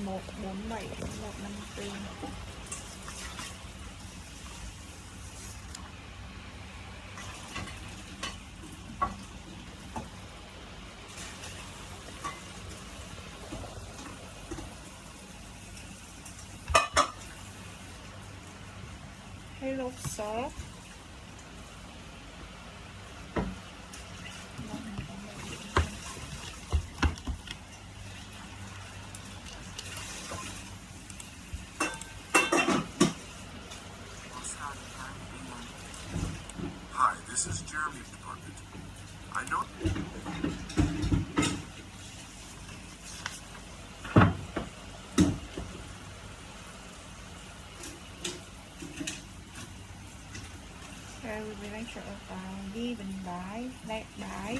147 154. Hello sir. Hi, this is Jeremy's department. I know. Rồi mình đang sợ vào ghi bình bãi, đẹp bãi.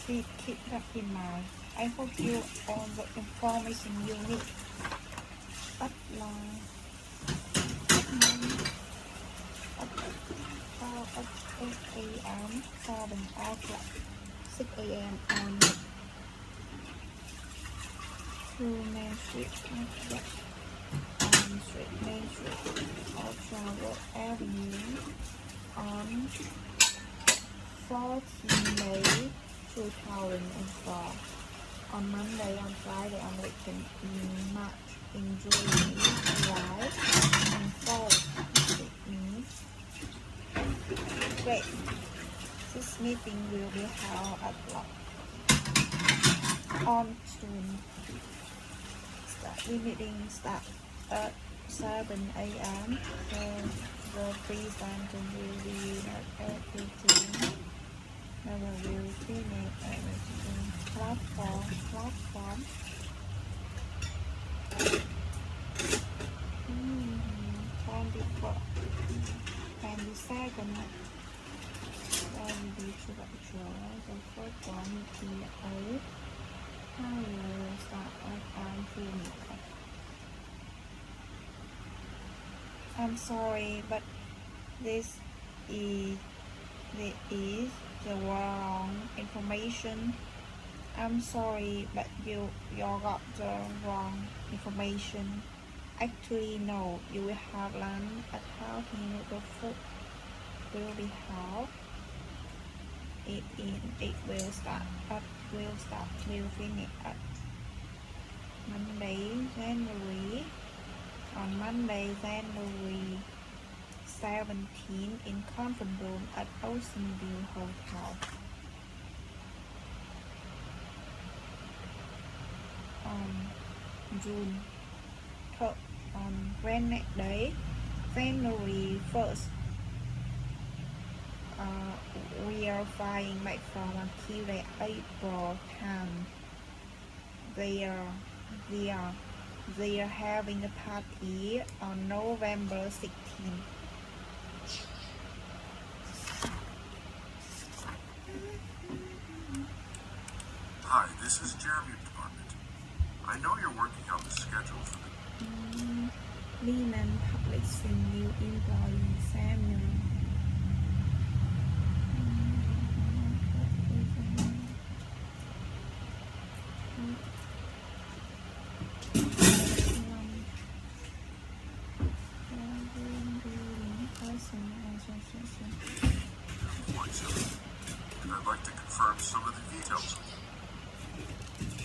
Please keep that in mind. I hope you all the information you need. Bắt là at 8 a.m. 7 o'clock 6 a.m. on True Main Street, on Street Main Street of Travel Avenue on 14 May 2004. On Monday, on Friday, on weekend in March, in June, July, and fall. Great. This meeting will be held at on June. The meeting start at 7 a.m. The presentation will be at 18. We will finish at platform. And the second will be structure. The first one is A. How will start and finish. I'm sorry, but this is the wrong information. I'm sorry, but you got the wrong information. Actually, no, you will have lunch at how the food will be held. It will finish at Monday, January. On Monday, January 17 in conference room at Ocean View Hotel. On June 3rd, on Wednesday, January 1st, we are flying back from until the April time. They are having a party on November 16th. Hi, this is Jeremy's department. I know you're working out the schedule for the Lehman Publishing new employee Samuel. and I'd like to confirm some of the details.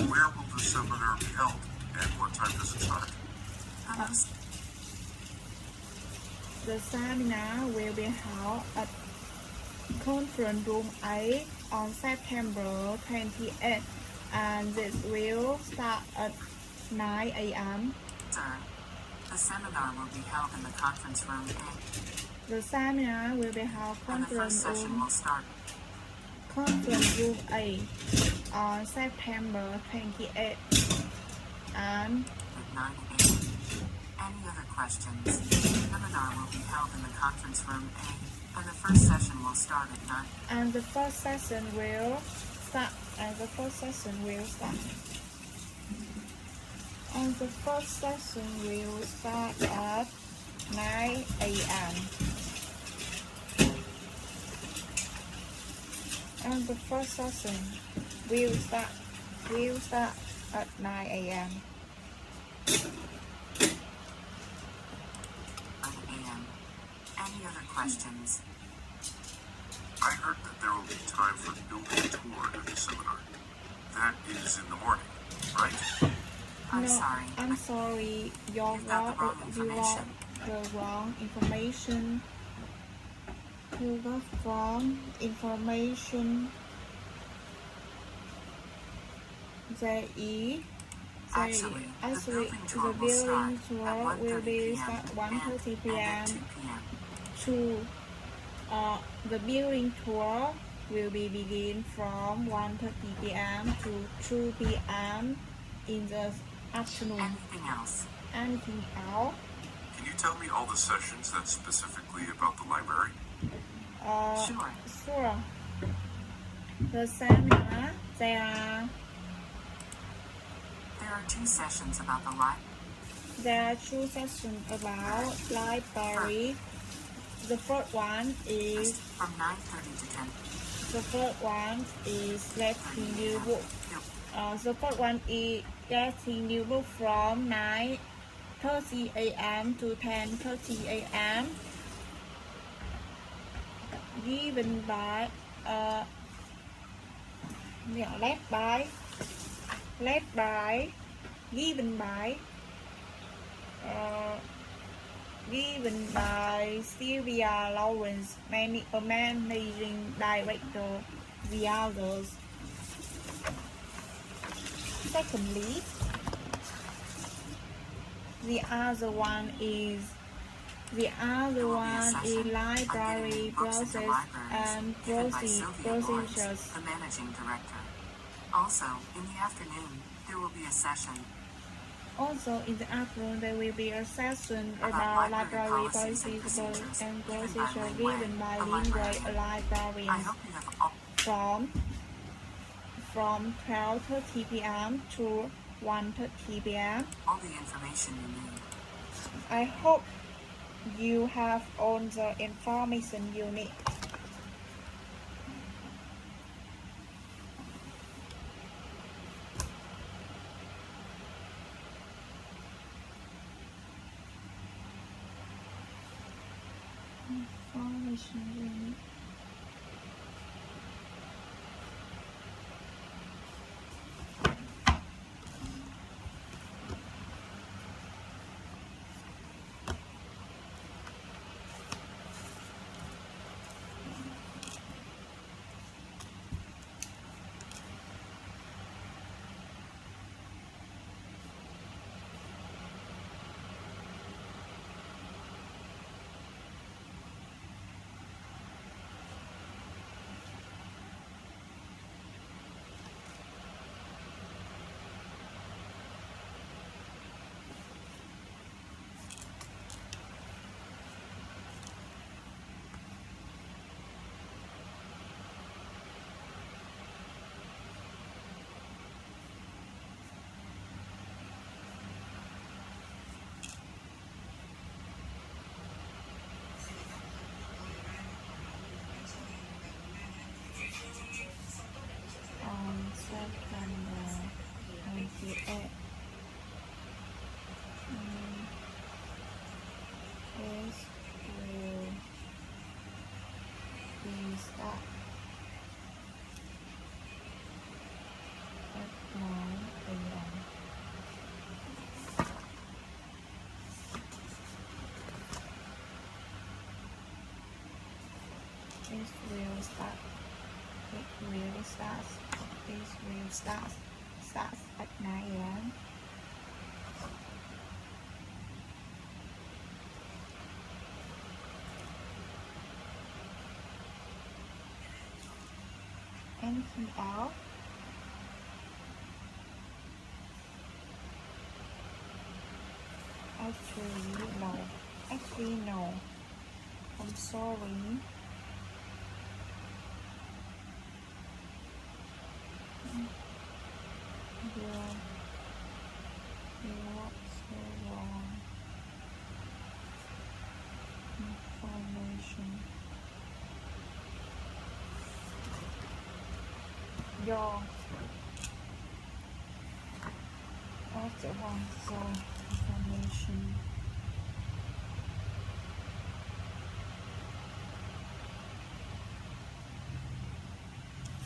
Where will the seminar be held, and what time does it start? The seminar will be held at Conference Room 8 on September 28th, and it will start at 9 a.m. Sir, the seminar will be held in the conference room A, The seminar will be held and the first session will start Conference Room A on September 28th, and at 9 a.m. Any other questions? The seminar will be held in the conference room A, and the first session will start at 9. the first session will start. And the first session will start. And the first session will start at 9 a.m. And the first session will start will start at 9 a.m. 9 a.m. Any other questions? I heard that there will be time for the building tour at the seminar. That is in the morning, right? I'm No, sorry. I'm sorry. You've got the wrong You got information. the wrong information. You got wrong information. There is Actually, the building the tour will building start tour at will 1:30 be p.m. start 1:30 and p.m. at 2 p.m. to the building tour will be begin from 1:30 p.m. to 2 p.m. in the afternoon. Anything else? Anything else? Can you tell me all the sessions that's specifically about the library? Sure. Sure. The seminar, there There are 2 sessions about the are 2 sessions about library. The first one is from 9:30 to 10. the first one is getting new book. The first one is getting new book from 9:30 a.m. to 10:30 a.m. given by led by given by Sylvia Lawrence, managing director. The others. Secondly, the other one is library process and procedures. The managing director. Also, in the afternoon, there will be a session Also, in the afternoon, there will be a session about about library library policies and policies and procedures procedures given by Lingway, a I librarian, hope you have all. from 12:30 p.m. to 1:30 p.m. All the information you need. I hope you have all the information you need. Information you need. On September 28th, this will be start at 9 a.m. This will start at 9 a.m. Anything else? Actually no. I'm sorry. You're so wrong information. of the one zone information.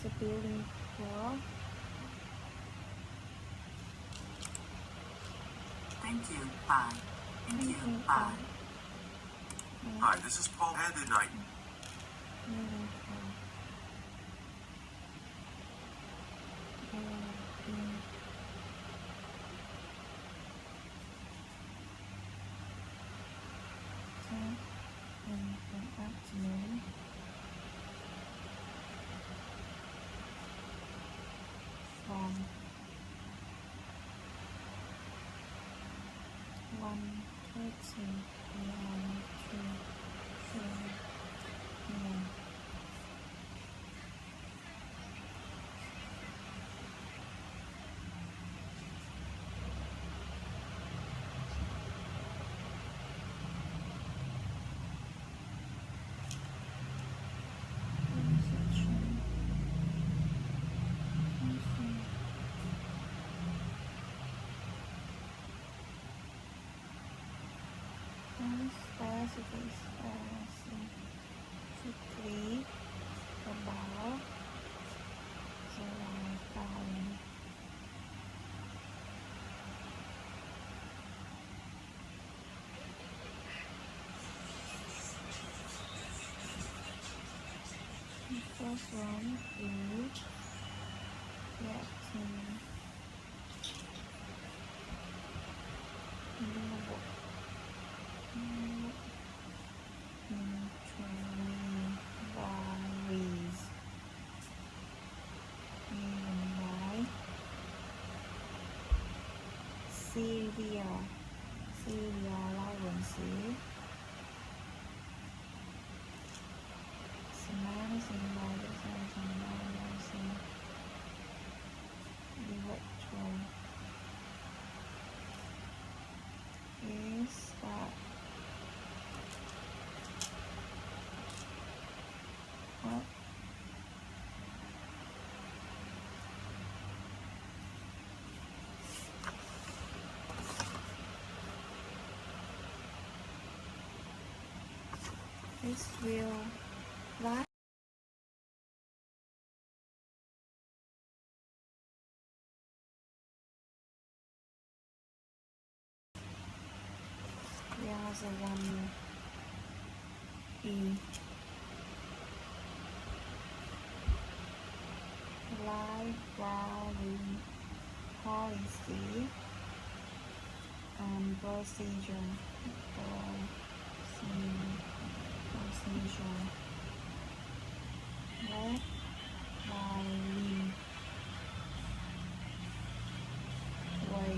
The building floor. Thank you. Bye. Thank you. Bye. Hi, this is Paul Knight. Building floor. Building. In the afternoon. From 1:30 p.m. to 2 p.m. Quickly about the librarian. The first one is getting worries given by Celia Lawrence. Managing by the director is that what this will last. There's a one E library policy and procedure. Led by Lee Wei.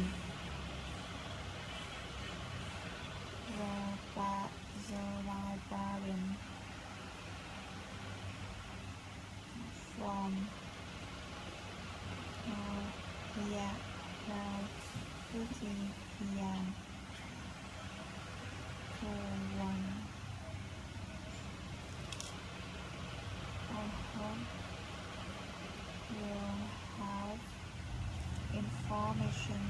The librarian from here now 50 p.m. to 1. I hope you'll have information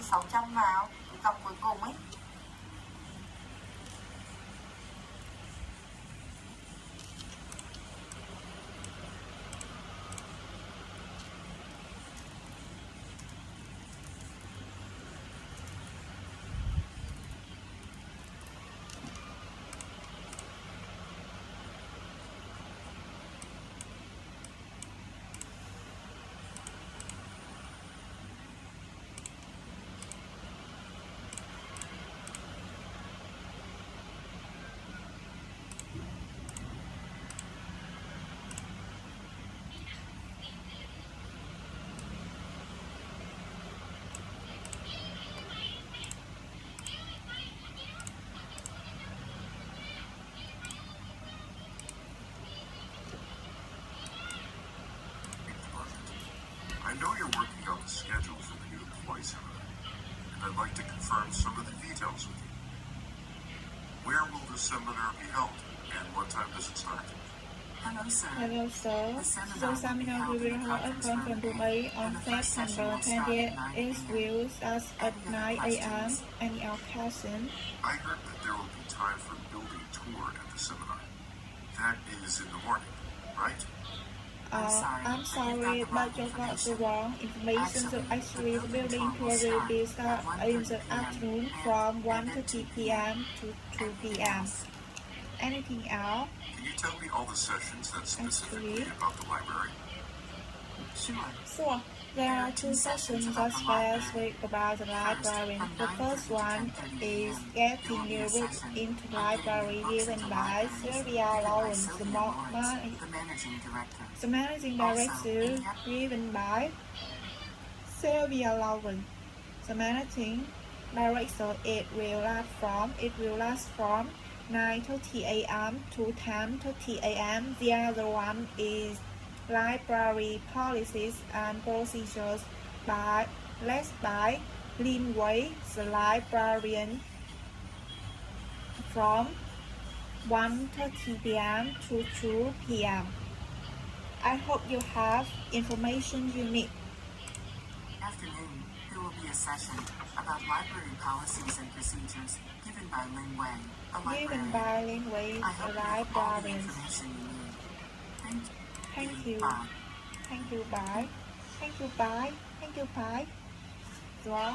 600 vào cái cọc cuối cùng ấy. I know you're working on the schedule for the new employee seminar, and I'd like to confirm some of the details with you. Where will the seminar be held, and what time does it start? Hello sir. Hello sir. The seminar will be held at Conference Room A on September 20th. It will start at 9 a.m. Any other question? I heard that there will be time for a building tour at the seminar. That is in the morning, right? I'm sorry, but you got the wrong information. So actually, the building tour will be start in the afternoon from 1:30 p.m. to 2 p.m. Anything else? Can you tell me all the sessions that's specifically about the library? Sure. Sure. There are two sessions that specific about the library. The first one is Getting New Books into the Library, given by Sylvia Lawrence, The managing director. the managing director, given by Sylvia Lawrence. The managing director, it will last from 9:30 a.m. to 10:30 a.m. The other one is Library Policies and Procedures led by Lin Wei, the librarian, from 1:30 p.m. to 2 p.m. I hope you have information you need. Afternoon, there will be a session about library policies and procedures given by Lin Wei, a Given librarian. by Lin Wei, I a hope you have all the librarian. information you need. Thank you. Bye. Thank you, bye. Thank you, bye. Thank you, bye. Rồi.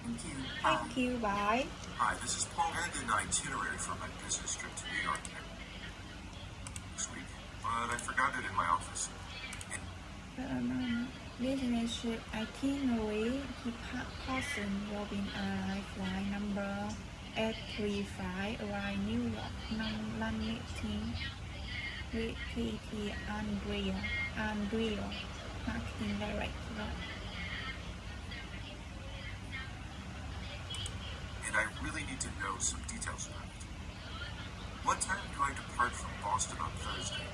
Thank you. Bye. Thank you, bye. Hi, this is Paul. I had an itinerary for my business trip to New York next week, but I forgot it in my office. Business trip itinerary. Person Robin arrive flight number 835 arrive New York. London meeting with PT Andrea, marketing director. And I really need to know some details about it. What time do I depart from Boston on Thursday?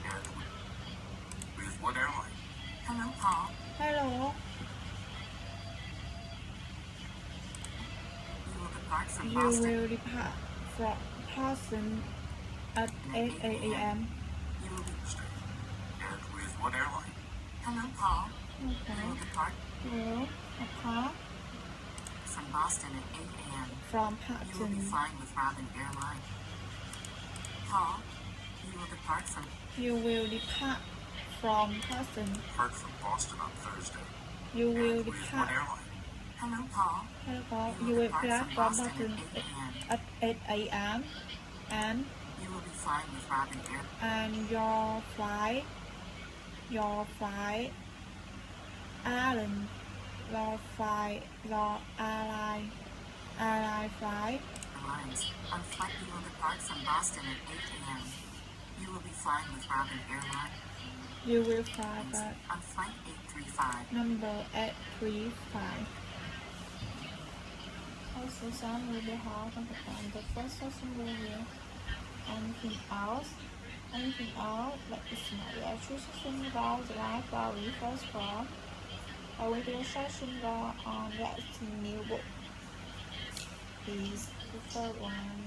And with what airline? Hello, Paul. Hello. You will depart from You Boston. will depart from Boston at 8 a.m. You will be. And with what airline? Hello, Paul. You Okay. will depart Will depart from Boston at 8 a.m. from You will be Boston. flying with Robin Airline. Paul, you will depart from. You will depart from Boston. Depart from Boston on Thursday. You will And with what depart. airline? Hello, Paul. Hello. You will depart from Boston at 8 a.m. and You will be flying with Robin Air. your flight airline flight Airlines. On flight, you will depart from Boston at 8 a.m. You will be flying with Robin Airline. You will fly back. On flight 835. Number 835. Also, some will be hard on the first session will be anything else. Anything else? Let us know. We are choosing about the library first form. A video session on writing new book is the third one.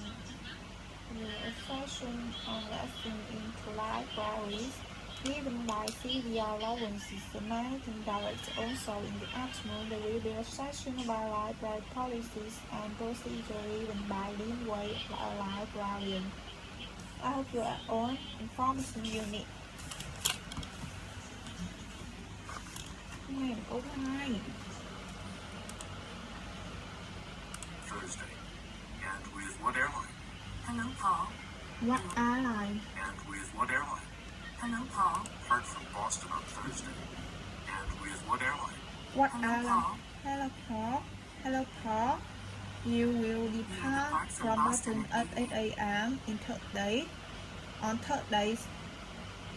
A session on writing into libraries given by Sylvia Lawrence is the managing director. Also in the afternoon, there will be a session about library policies and procedure given by Lin Wei, a librarian. I hope you are all information you need. Ngày câu 2. Thursday. And with what airline? Hello, Paul. What airline? And with what airline? Hello, Paul. Depart from Boston on Thursday. And with what airline? What Hello, airline? Paul. Hello, Paul. Hello, Paul. You will depart from Boston at 8 a.m. in Thursday. On Thursdays,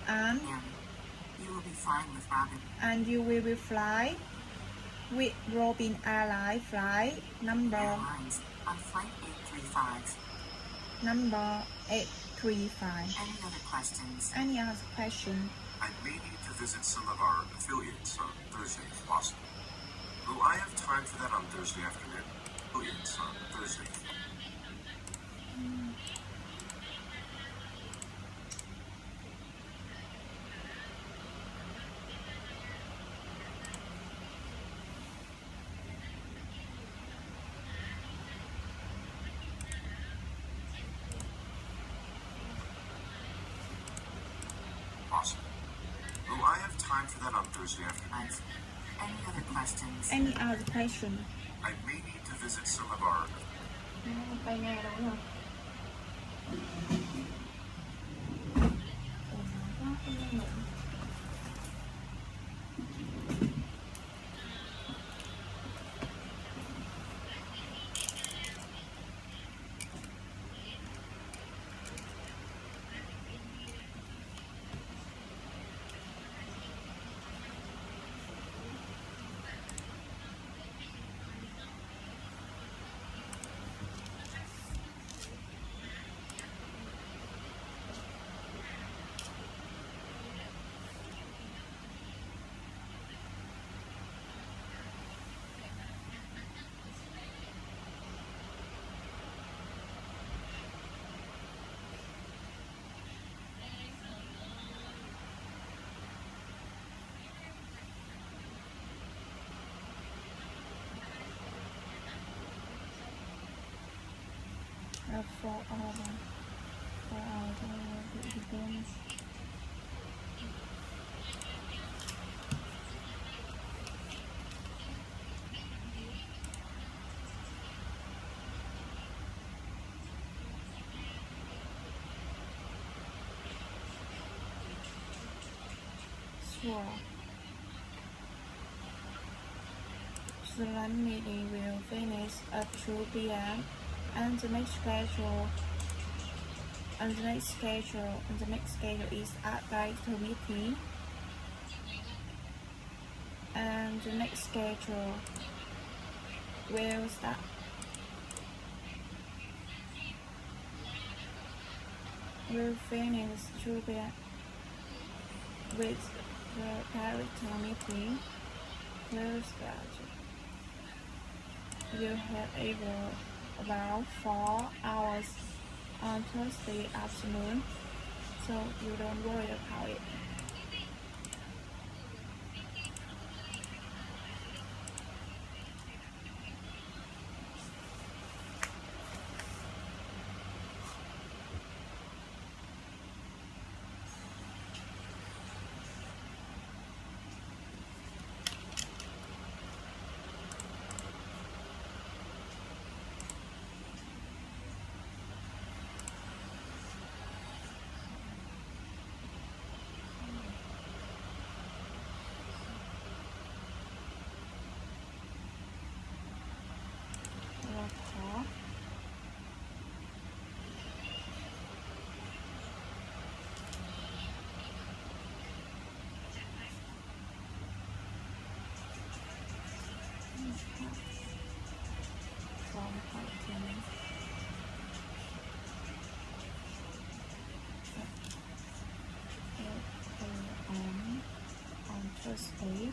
and You will be flying with Robin. you will be fly with Robin Airline flight number Airlines on flight 835. 835. Any other questions? Any other question? I may need to visit some of our affiliates on Thursday if possible. Will I have time for that on Thursday afternoon? Affiliates on Thursday. Possible. Will I have time for that on Thursday afternoon? Any other questions? Any other question? I may need to visit some of our Bay nghe đúng không? For all the begins. Sure. The lunch meeting will finish at 2 p.m. and the next schedule is at director meeting, and the next schedule will start will finish 2 p.m. with the director meeting will start. You have about 4 hours on Thursday afternoon, so you don't worry about it. on Thursday.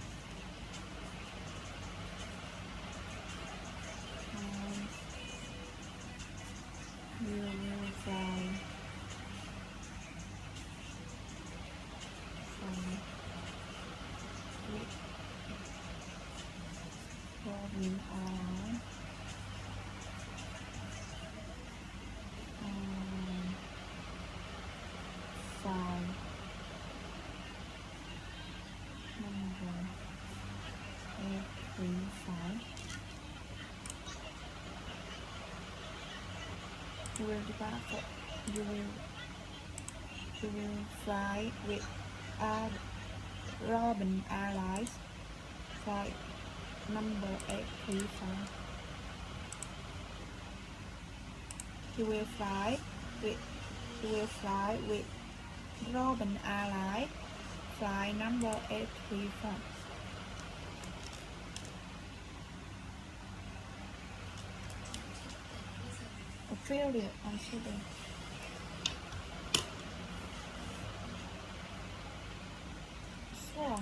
You will fly from with Robin Airlines fly number 835. You will depart. You will fly with Robin Airlines flight number 835. You will fly with Robin Airlines flight number 835. Affiliate on Tuesday. Sure.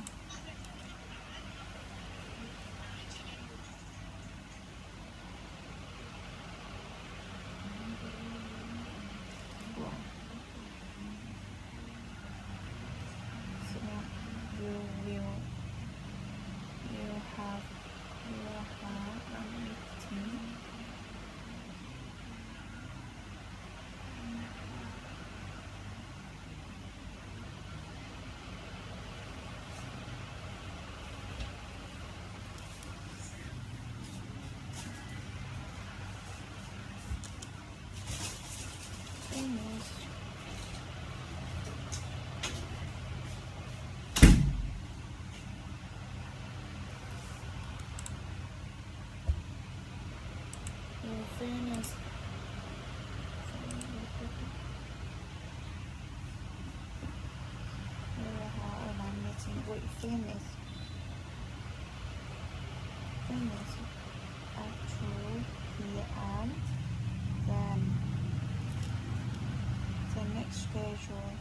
So you have a meeting. Finish. You finish. You have a meeting. Wait, finish. Finish at 2 p.m. Then the next schedule.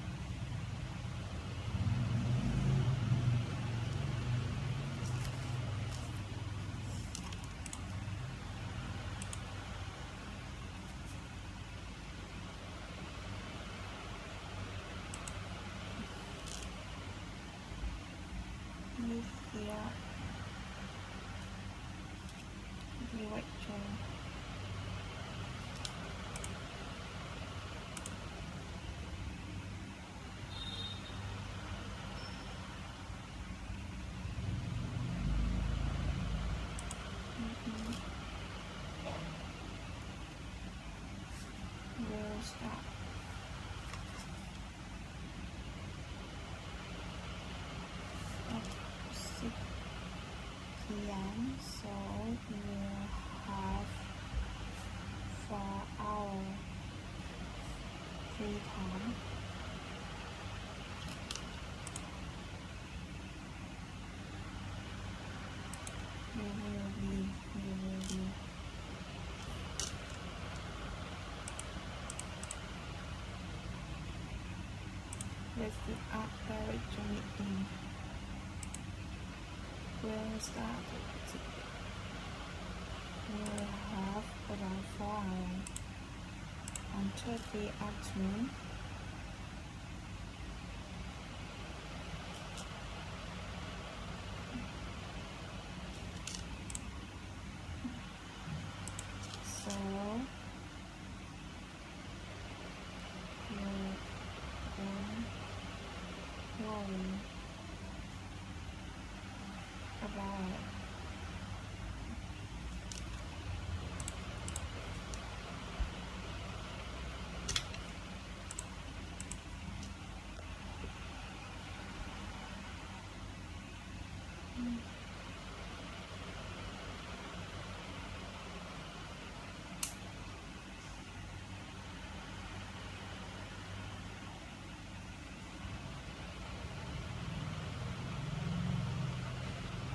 This here. Director. Will start at 6 p.m. So you have 4 hours free time. You will be with the art director meeting. Will start. You will have around 4 hours on Thursday afternoon. So you don't worry about it.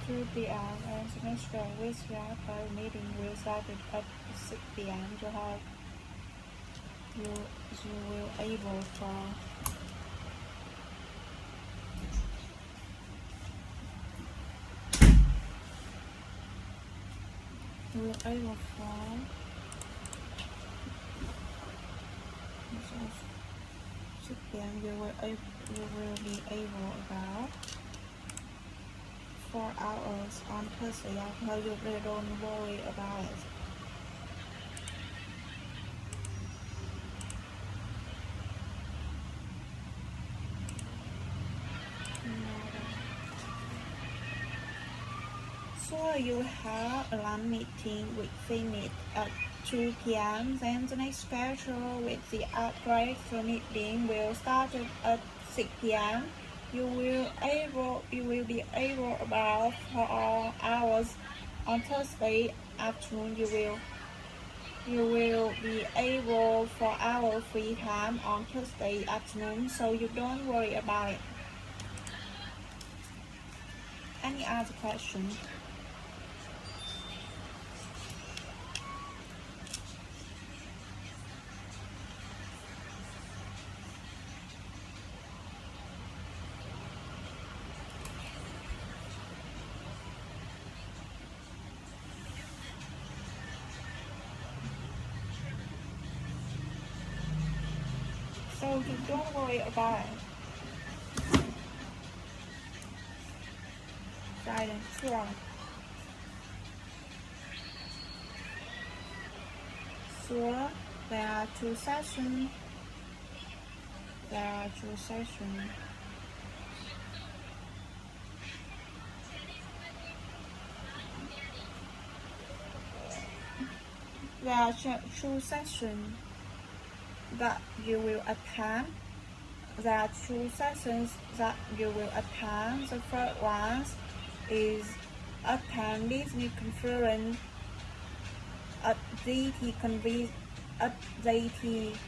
To be an international Western meeting will start at 6 p.m. to have you will able for you will able for 6 p.m. you will be able about 4 hours on Thursday. So you really don't worry about it. So you have a lunch meeting with Phoenix at 2 p.m. Then the next schedule with the upgrade meeting will start at 6 p.m. You will be able about 4 hours on Thursday afternoon. You will be able 4 hours free time on Thursday afternoon, so you don't worry about it. Any other questions? So you don't worry about it. Friday, sure. Sure, there are 2 sessions. There are 2 sessions. There are 2 sessions that you will attend. There are 2 sessions that you will attend. The first one is attend Disney conference at ZT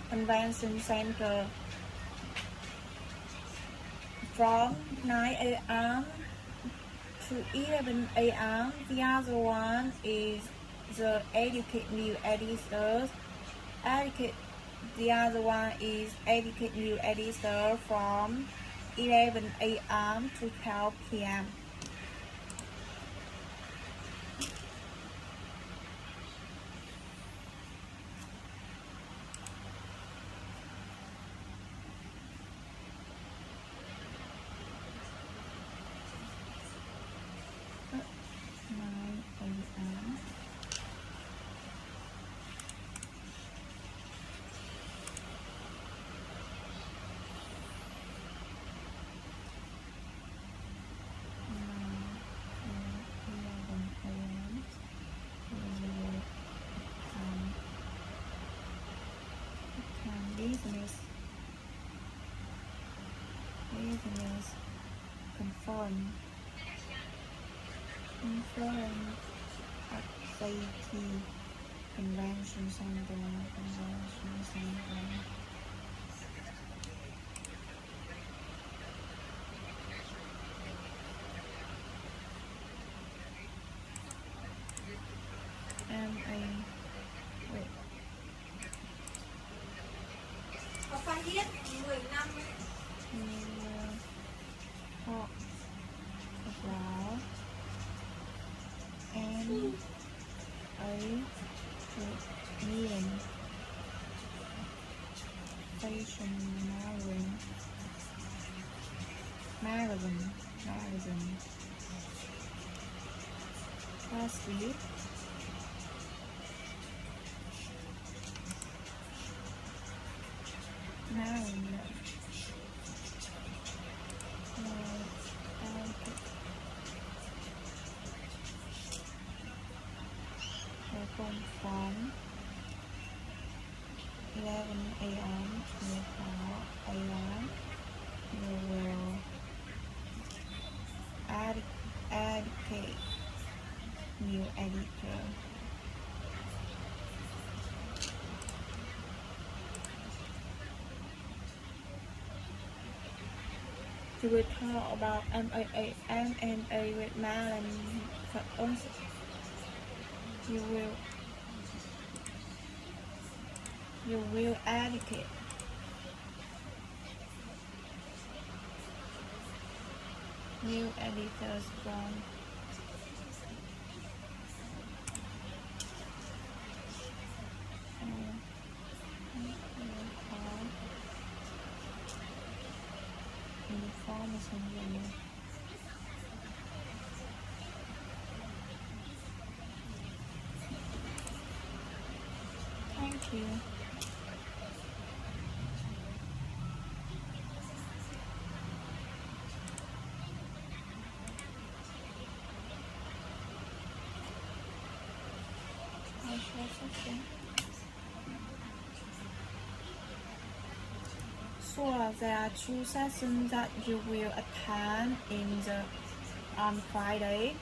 Convention Center from 9 a.m. to 11 a.m. The other one is the Educate New Editors. The other one is Educate New Editor from 11 a.m. to 12 p.m. Business confirm at ZT Convention Center. Magazine. Last week, open from 11 a.m. to 4 a.m. You will educate new editor. You will talk about M&A with Marlon. You will You will educate. New editors from information you. Thank you. So there are two sessions that you will attend on Friday.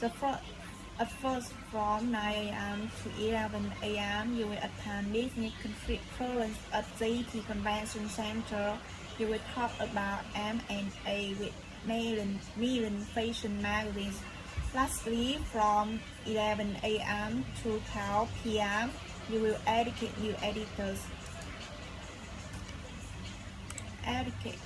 The first from 9 a.m. to 11 a.m. you will attend business conference at ZT Convention Center. You will talk about M&A with Milan Fashion Magazines. Lastly, from 11 a.m. to 12 p.m. you will educate new editors. Education.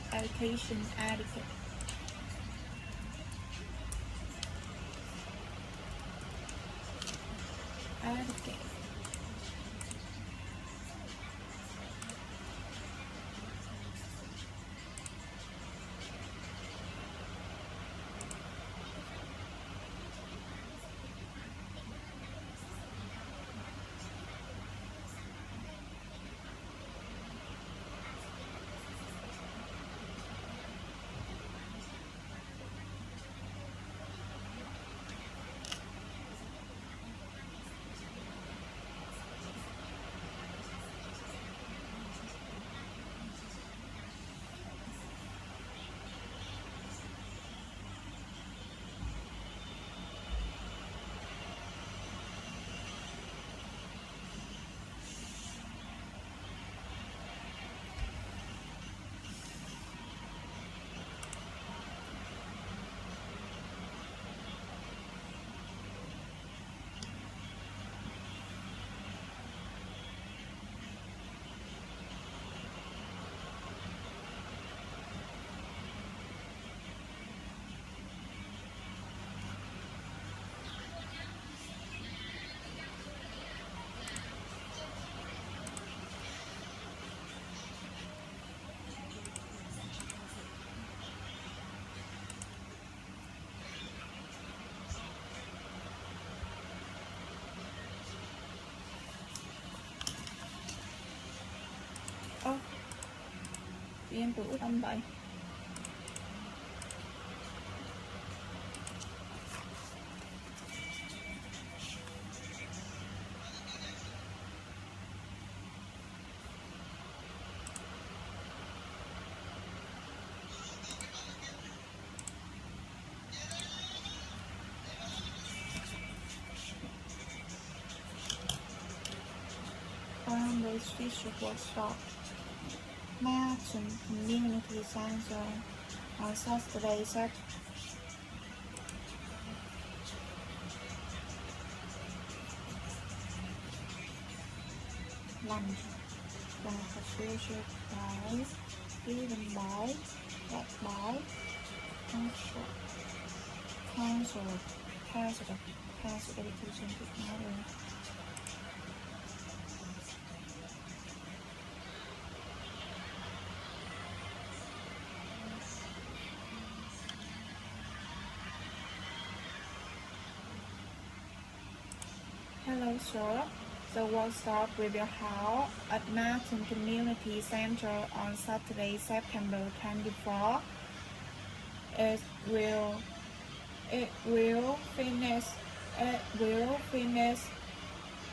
Em tự tâm vậy. The Street Workshop, Manhattan Community Center on Saturday, lunch, beneficial prize, given by, led by, council education technology. Hello, sir. The workshop will be held at Manhattan Community Center on Saturday, September 24. It will finish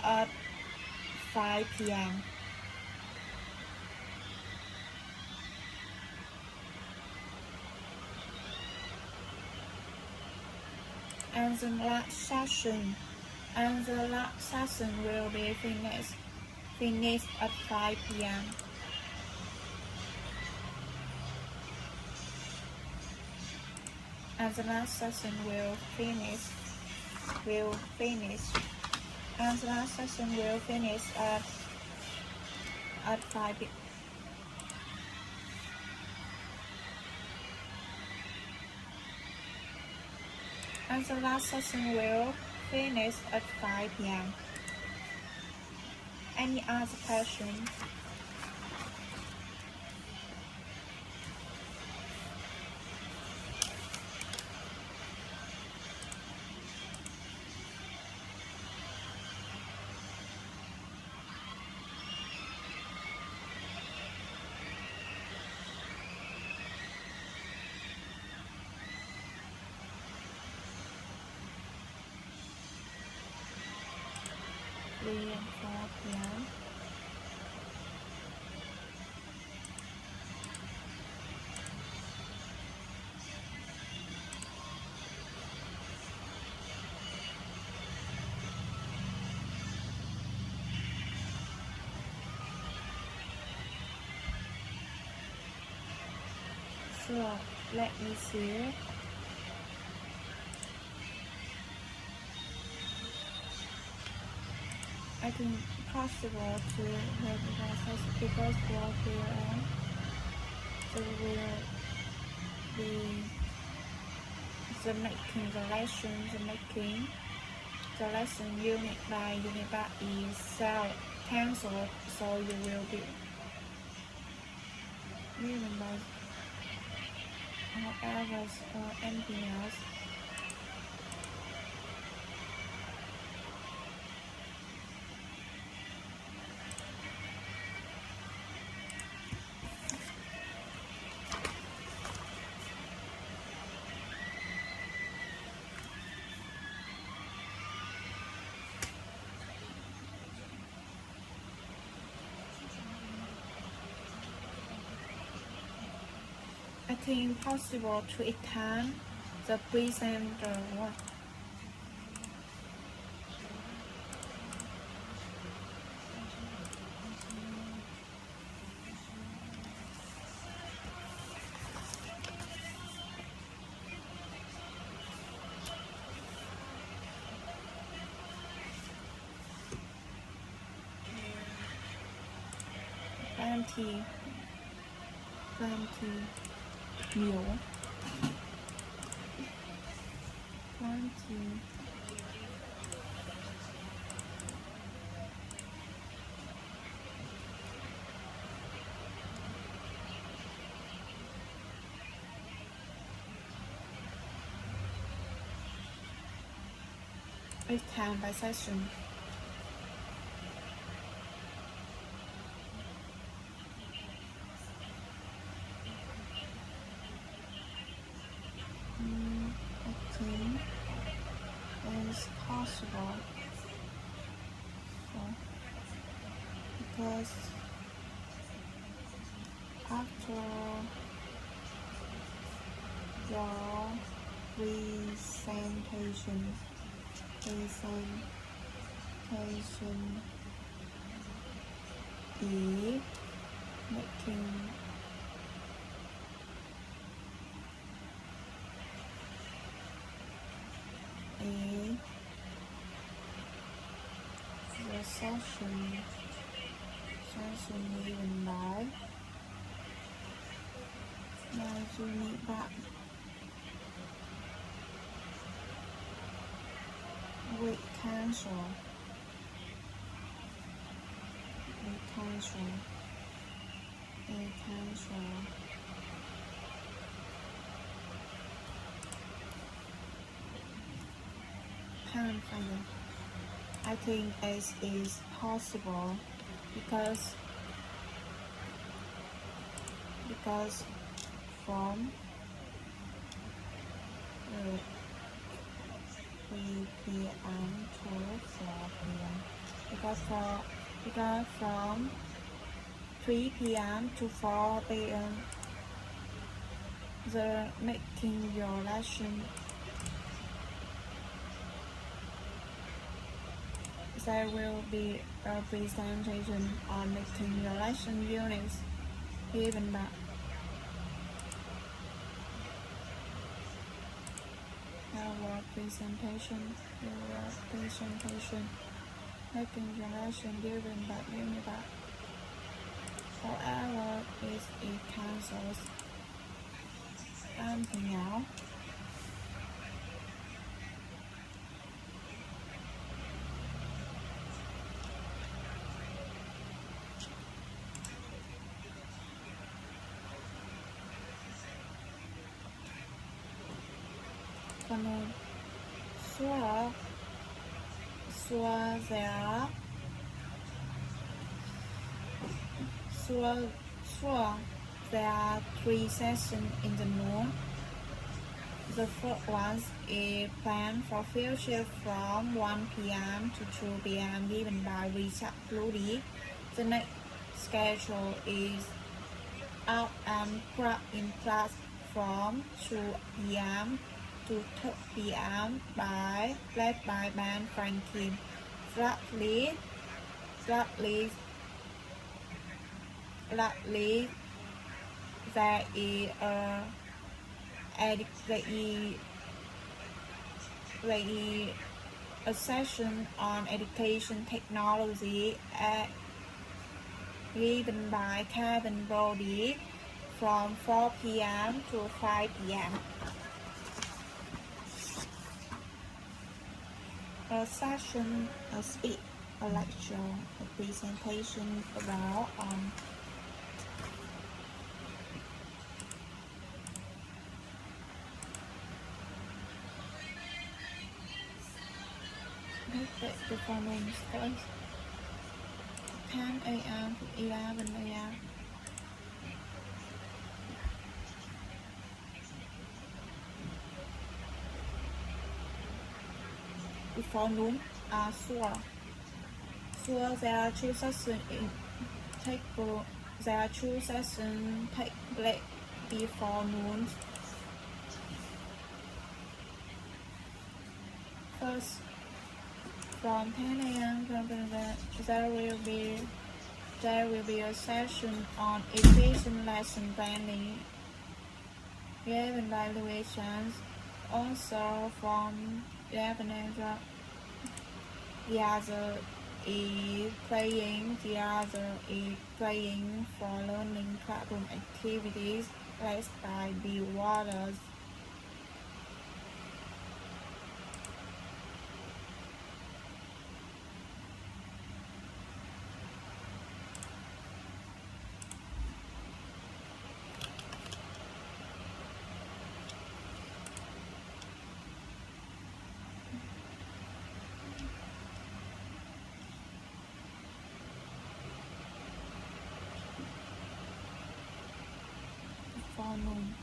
at 5 p.m. And the last session will be finished at 5 p.m. And the last session will finish at at 5 p.m. And the last session will finish at 5 p.m. Any other questions? And 4 p.m. So let me see. I think possible to have the process because for PM there will be the making the lesson unit by unit is cancelled, so you will be given by however or anything else. I think possible to attend the presenter one. Plenty nhiều plenty it's time by session. I think it's possible. So, because after your presentation is making the session given by unit back we cancel can't find it. I think it is possible because from 3 p.m. to 4 p.m. Because from 3 p.m. to 4 p.m. the making your lesson there will be a presentation on making your lesson units given by our presentation making your lesson given by unit However, if it cancels anything else, there are 3 sessions in the noon. The first one is planned for future from 1 p.m. to 2 p.m. given by Richard Bloody. The next schedule is out and in class from 2 p.m. to 2 p.m. led by Ben Franklin. Lastly, there is a session on education technology given by Kevin Brody from 4 p.m. to 5 p.m. A session, a speech, a lecture, a presentation about the following first 10 a.m. to 11 a.m. Before noon are sure there are 2 sessions take place before noon. First, from 10 a.m. there will be a session on efficient lesson planning given by Louis. Also from 11 a.m. the other is playing for learning classroom activities led by Bill Waters. Noon.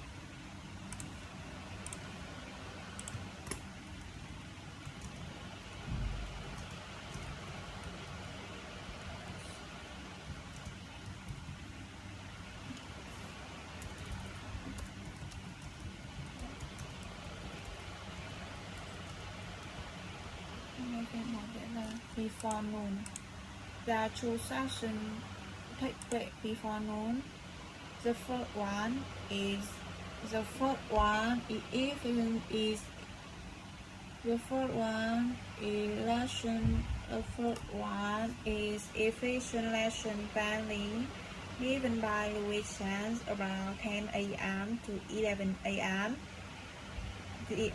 Before noon, there are 2 sessions take place before noon. The first one is efficient lesson planning given by Louis Chance around 10 a.m. to 11 a.m. The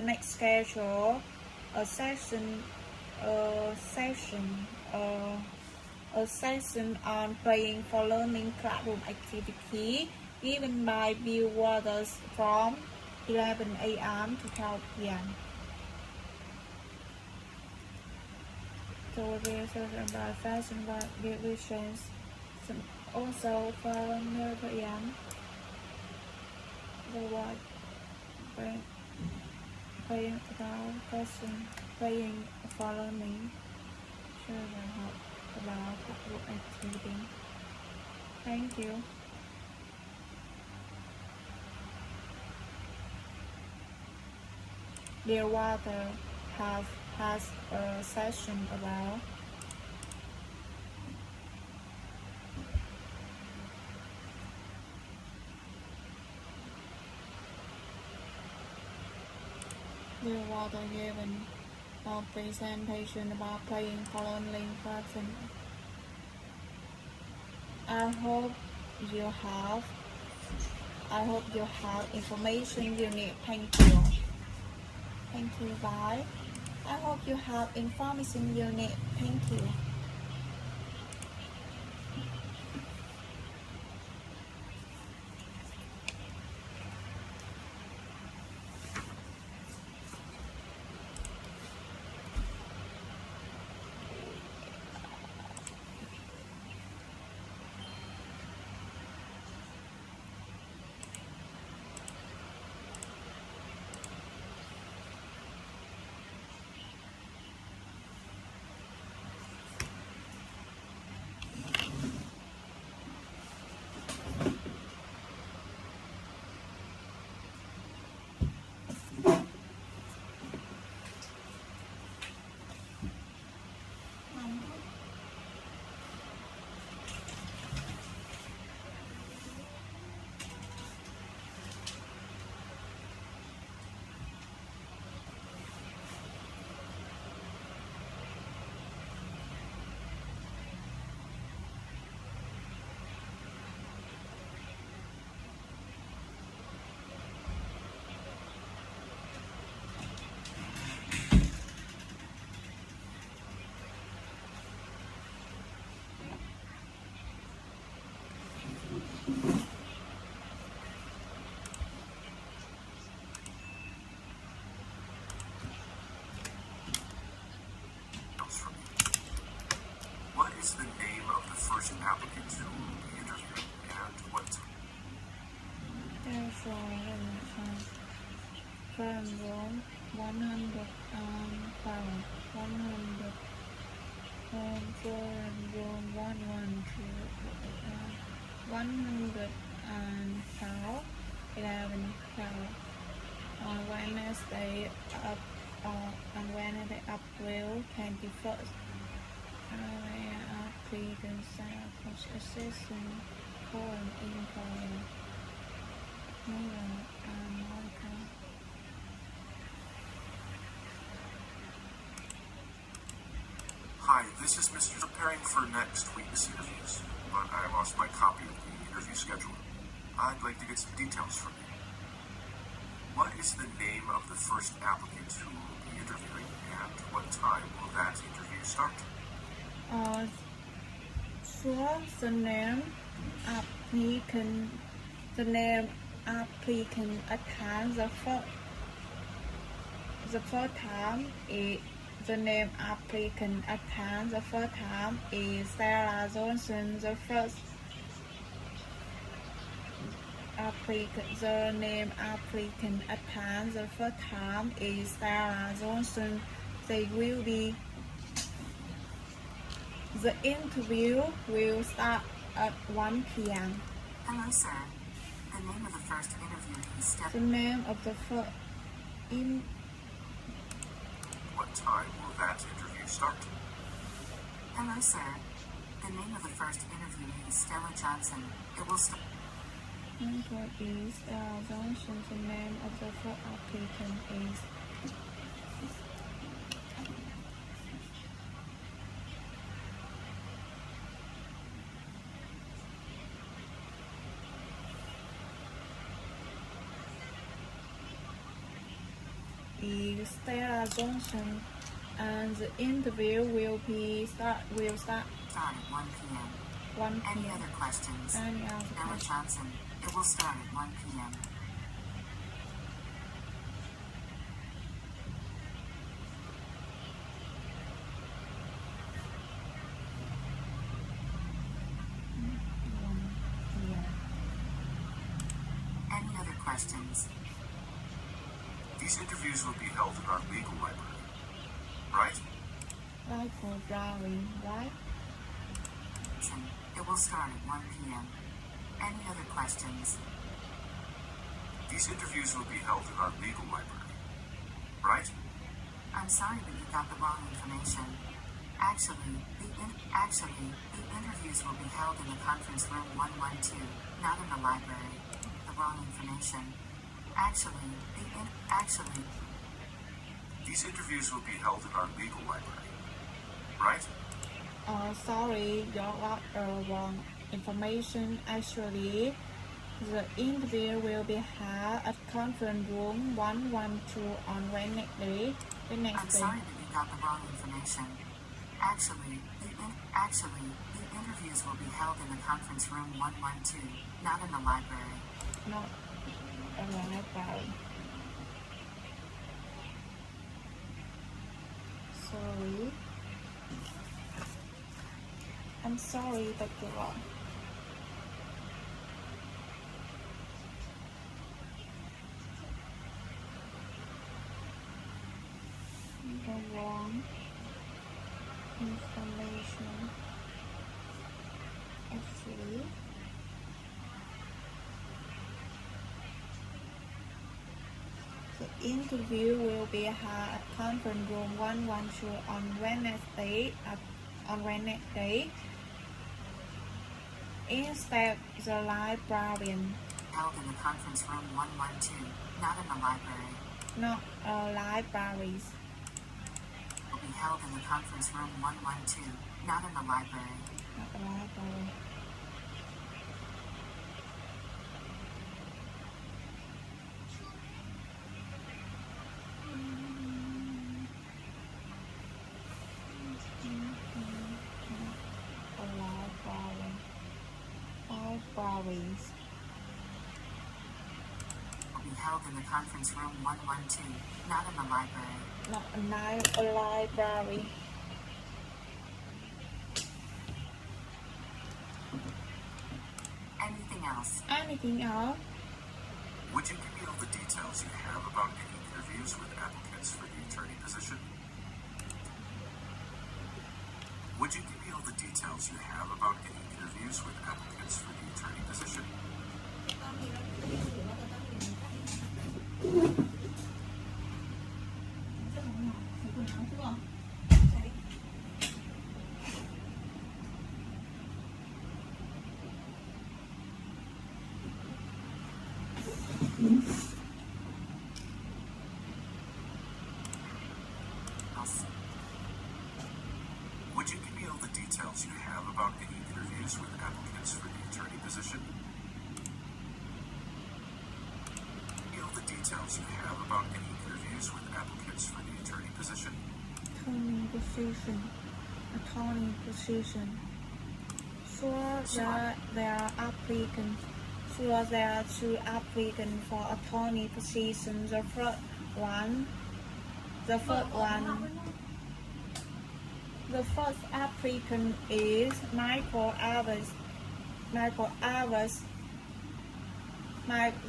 next schedule a session on playing for learning classroom activity given by Bill Waters from 11 a.m. to 12 p.m. So we about fashion revisions also for 11 p.m. The what playing about fashion playing for learning children help about classroom activity. Thank you. Dear Water has a session about Dear Water given a presentation about playing for learning person. I hope you have information you need. Thank you. Thank you. Bye. I hope you have information you need. Thank you. From you. What is the name of the first applicant who will be interviewing and what time? Therefore, from room 100 pound 100 for room 100 pound 11 pound on Wednesday April 21st. Applicants assistant foreign employer. Hi, this is Mr. Preparing for next week's interviews, but I lost my copy of the interview schedule. I'd like to get some details from you. What is the name of the first applicant who will be interviewing and what time will that interview start? First, the name applicant attends the first time is the name applicant attends the first time is Sarah Johnson. The first applicant, the name applicant attends the first time is Sarah Johnson. They will be. The interview will start at 1 p.m. Hello, sir. The name of the first interviewee is The Stephanie. name of the first What time will that interview start? Hello, sir. The name of the first interviewee is Stella Johnson. It will start. What is Johnson? The name of the first applicant is Stella Johnson, and the interview will start Start at 1 p.m. 1 Any p.m. other questions? Any other Stella questions? Johnson. It will start at 1 p.m. Any other questions? These interviews will be held in our legal library, right? Like for drawing, right? It will start at 1 p.m. Any other questions? These interviews will be held in our legal library, right? I'm sorry that you got the wrong information. Actually, the interviews will be held in the conference room 112, not in the library. The wrong information. These interviews will be held in our legal library, right? Sorry, you got the wrong information. Actually, the interview will be held at conference room 112 on Wednesday. I'm sorry that you got the wrong information. Actually, the interviews will be held in the conference room 112, not in the library. Not a library. Sorry. I'm sorry that you're wrong. The wrong information. Actually, the interview will be held at conference room 112 on Wednesday. Instead, the librarian, Held in the conference room 112, not in the library. not libraries, Will be held in the conference room 112, not in the library. not a library. Libraries. Will be held in the conference room 112, not in the library. Not a library. Anything else? Anything else? Would you give me all the details you have about any interviews with applicants for the attorney position? Would you give me all the details you have about any interviews with applicants for the attorney position? Else? Would you give me all the details you have about any interviews with applicants for the attorney position? Give me all the details you have about any interviews with applicants for the attorney position? Attorney position. Attorney position. Sure, there are applicants. Sure, there are 2 applicants for attorney position. The first applicant is Michael Alves.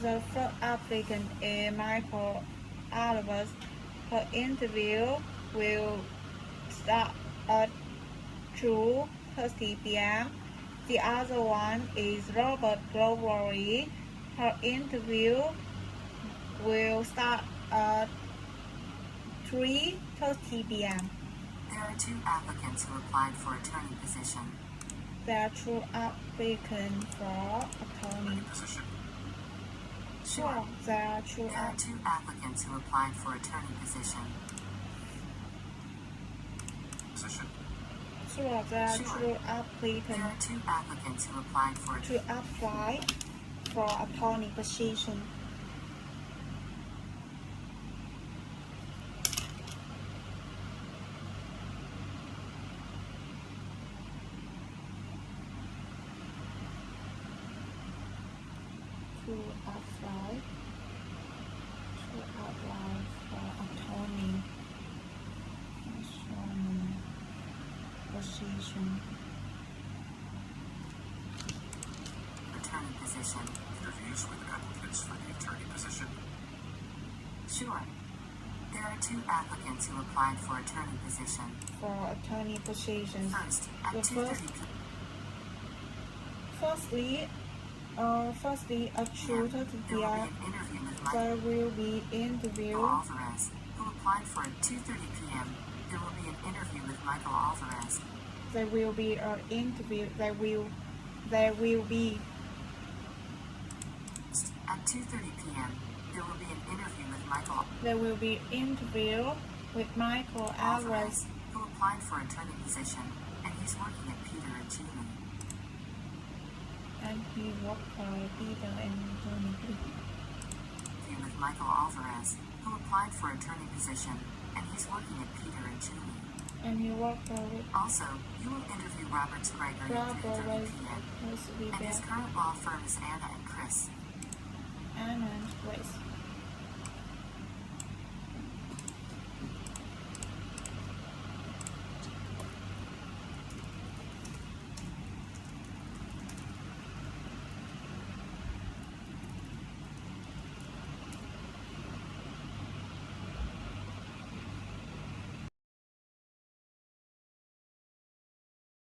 The first applicant is Michael Alves. Her interview will start at 2:30 p.m. The other one is Robert Glovery. Her interview will start at 3:30 p.m. There are 2 applicants who applied for attorney position. There are 2 applicants for attorney. Position. Sure, there are 2 There are 2 applicants who applied for attorney position. Position. Sure, there are 2 There applicants are 2 applicants who applied for to apply for attorney position. To apply for attorney position. attorney position. Interviews with applicants for the attorney position. Sure. There are 2 applicants who applied for attorney position. For attorney position. First, at The 2:30 p.m. Firstly, at 2:30 There will be p.m. an interview with Michael there will be interview. Alvarez, who applied for at 2:30 p.m. There will be an interview with Michael Alvarez. There will be an interview. There will be At 2:30 p.m. There will be an interview with Michael There will be interview with Michael Alvarez. who applied for attorney position, and he's working at Peter and Julie. and he worked for Peter and Tony Lee. Interview with Michael Alvarez, who applied for attorney position, and he's working at Peter and Julie. And he worked for Also, you will interview Robert Gregory at Robert 3:30 p.m. West And his current law firm is Anna and Chris. and Grace.